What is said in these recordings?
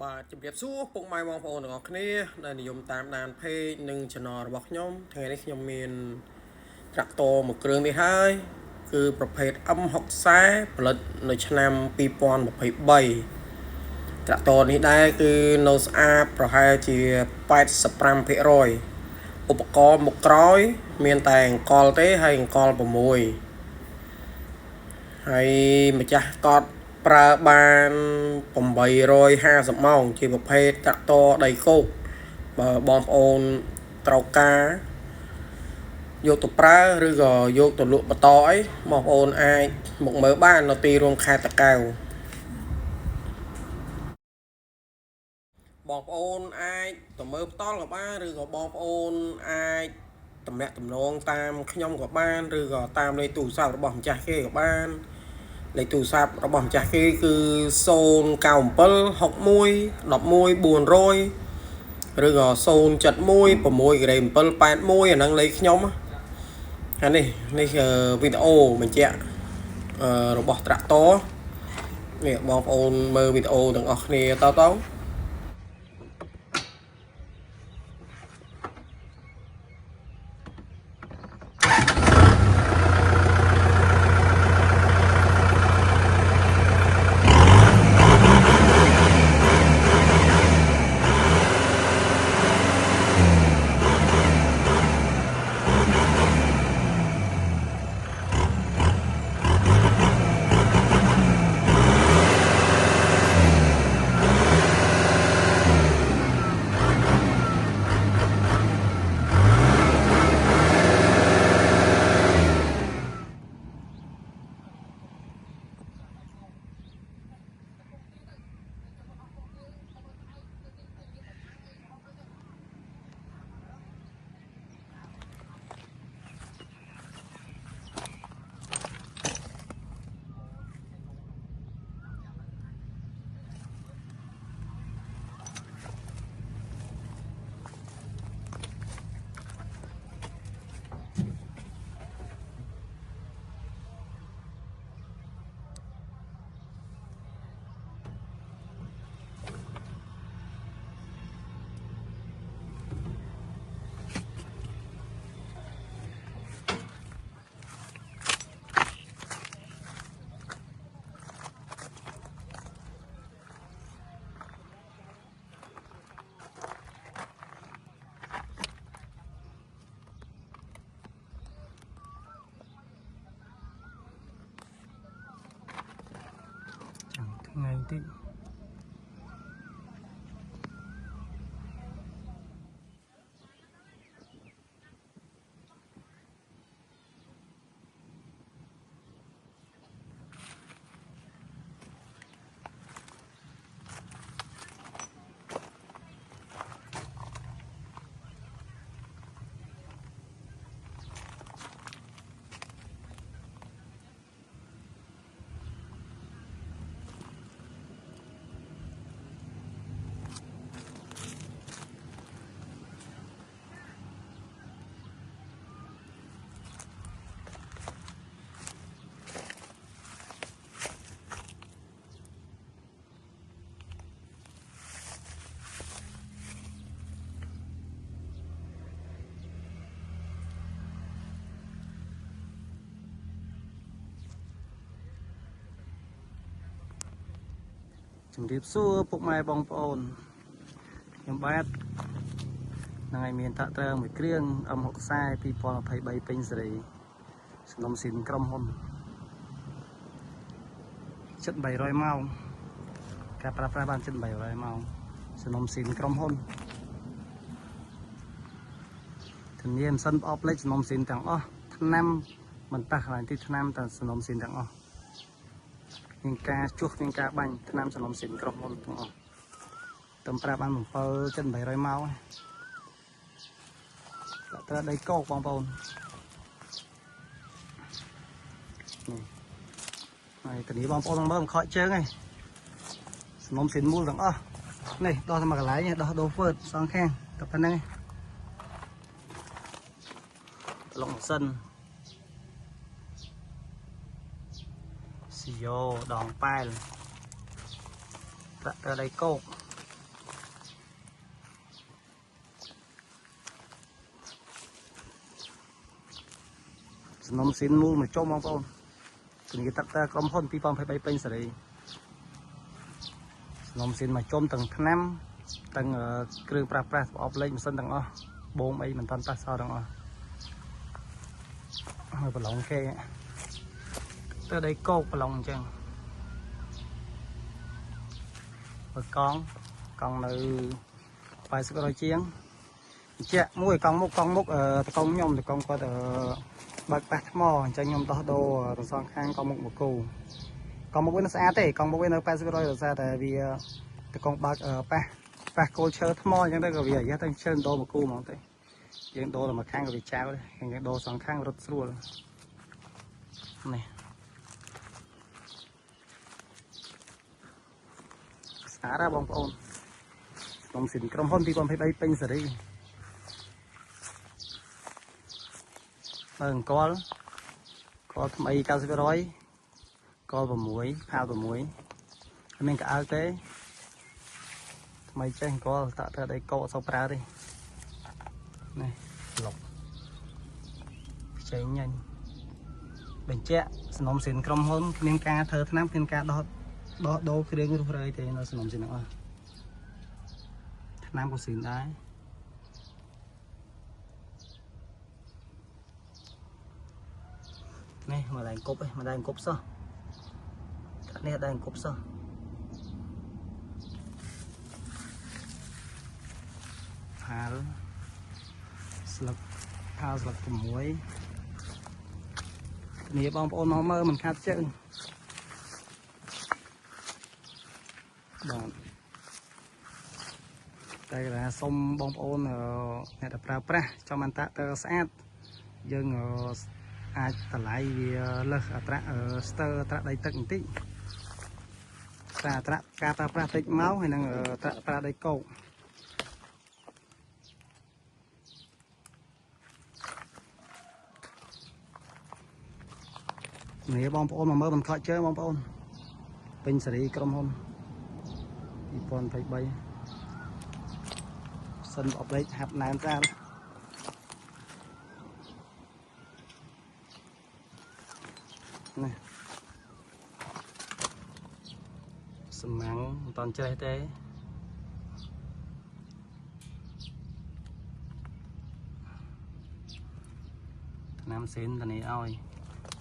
បាទជំរាបសួរពុកម៉ែបងប្អូនទាំងអស់គ្នាដែលនិយមតាមដានเพจនិង channel របស់ខ្ញុំថ្ងៃនេះខ្ញុំមានត្រាក់ទ័រមួយគ្រឿងនេះហើយគឺប្រភេទ M60 ផលិតនៅឆ្នាំ2023ត្រាក់ទ័រនេះដែរគឺនៅស្អាតប្រហែលជា85%ឧបករណ៍មុខក្រោយមានតែអង្កល់ទេហើយអង្កល់6ហើយម្ចាស់កត់ប្រើបាន850ម៉ោងជាប្រភេទត្រាក់ទ័រដីគោកបើបងប្អូនត្រូវការយកទៅប្រើឬក៏យកទៅលក់បន្តអីបងប្អូនអាចមកមើលបាននៅទីរួមខេត្តតាកែវបងប្អូនអាចទៅមើលផ្ទាល់ក៏បានឬក៏បងប្អូនអាចទំនាក់ទំនងតាមខ្ញុំក៏បានឬក៏តាមលេខទូរស័ព្ទរបស់ម្ចាស់គេក៏បានលេខទូរស័ព្ទរបស់ម្ចាស់គេគឺ097 61 11 400ឬក៏071 6 781អាហ្នឹងលេខខ្ញុំអានេះវីដេអូបញ្ជាក់របស់ត្រាក់ទ័រនេះបងប្អូនមើលវីដេអូទាំងអស់គ្នាតថ្ងៃតិចជំរាបសួរពុកម៉ែបងប្អូនខ្ញុំបាទថ្ងៃមានត្រាក់ទ័រមួយគ្រឿង M60 2023ពេញសេរីសំណុំស៊ីនក្រុមហ៊ុនជិត300ម៉ោងការប្រើប្រាស់បានជិត300ម៉ោងសំណុំស៊ីនក្រុមហ៊ុនធានាមិនសិនអបលេខសំណុំស៊ីនទាំងអស់ឆ្នាំមិនប៉ះកន្លែងទីឆ្នាំតែសំណុំស៊ីនទាំងអស់មានការជួសមានការបាញ់ឆ្នាំសំណុំស៊ីនក្រុមហ៊ុនទាំងអស់តំប្រើបាន7ជិត800ម៉ោងត្រូវដីកោកបងប្អូននេះហើយតនីបងប្អូនមើលមិនខកជើងឯងសំណុំស៊ីនមូលទាំងអស់នេះដោះតែមកកន្លែងដោះដូហ្វឺតសងខាងតែប៉ុណ្្នឹងឯងប្លុកម៉ាស៊ីនស៊ីយ៉ូដងប៉ែលត្រាក់ទ័រដីគោក นมสินมูมาโจมมองป้อนตัวนี้ตักตากรมพ่นปีปอมไปเป็นสรีนมสินมาโจมตั้งน้ำตั้งเครื่องปลาออกเลยมันสั้นตั้งบงไอ้มันตอนตาซอตั้งhơi bờ lông kê tới đây cô bờ lông chăng và con nữ phải sự đôi chiến chè mũi con múc con nhom thì con có bạc bạc mò cho nhom to đồ son khang con múc một cù con múc bên nó xa thế con múc bên nó phải sự đôi là xa tại vì con bạc bạc cô chơi mò chẳng đây có việc giá tăng chơi đồ một cù mà thế những đồ là mà khang bị trao đấy những đồ son khang rất xua này xả ra bông ôn bông xịn cầm hôn thì còn phải bay pin rồi đi có thằng ấy cao sẽ đói có vào muối phao vào muối mình cả áo tế mày chơi có tạo ra đây cọ sau pra đi này lọc cháy nhanh bên chè nôm xin cầm hôn miếng cá thơ năm miếng cá đó cái đấy người phải thì nó nôm xin nữa nam có xin đấy này mà đánh cốp ấy mà đánh cốp sao này đánh cốp sao phá sập cùng muốiนี่บองโอนน้องเมื่อมันคาดเชิงđây là sông bong ôn này là pra choมันตะเตอสะอาดយើងអាចតម្លៃវាលើសអត្រាស្ទើអត្រាដីទឹកបន្តិចតែអត្រាការប្រើប្រាស់តិចមកហើយនឹងអត្រាប្រើដីកោកនេះបងប្អូនមកមើលមិនខកជើងបងប្អូនពេញសេរីក្រុមហ៊ុន2023សិនអបលេខហាប់ណែនចានេះសំណាំងមិនតាន់ចេះទេឆ្នាំសេនតានេះឲ្យ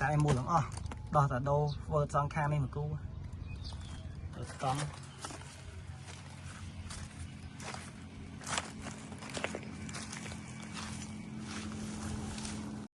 តែមួយទាំងអស់ដោះតាដូធ្វើសងខាងនេះមកគូកង់